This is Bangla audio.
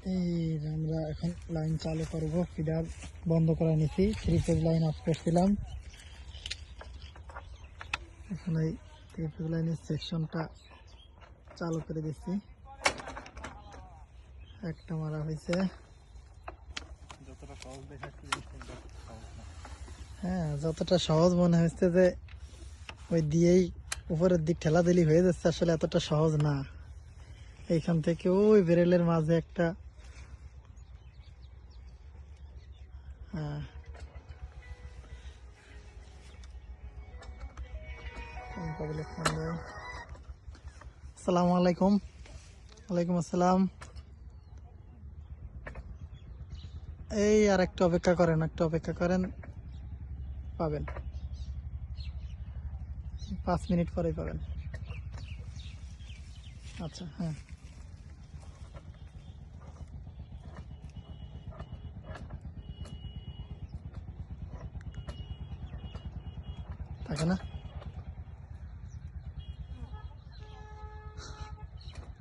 এই আমরা এখন লাইন চালু করব। ফিডার বন্ধ করে নিছি, 3 ফেজ লাইন অফ করছিলাম। এখন এই 3 ফেজ লাইনের সেকশনটা চালু করে দিচ্ছি। একটা মারা হয়েছে। হ্যাঁ, যতটা সহজ মনে হচ্ছে যে ওই দিয়েই উপরের দিক ঠেলা দিলি হয়ে যাচ্ছে, আসলে এতটা সহজ না। এইখান থেকে ওই বেরেলের মাঝে একটা আসসালামু আলাইকুম। ওয়ালাইকুম আসসালাম। এই আর একটু অপেক্ষা করেন, পাবেন 5 মিনিট পরেই পাবেন। আচ্ছা, হ্যাঁ থাকে না।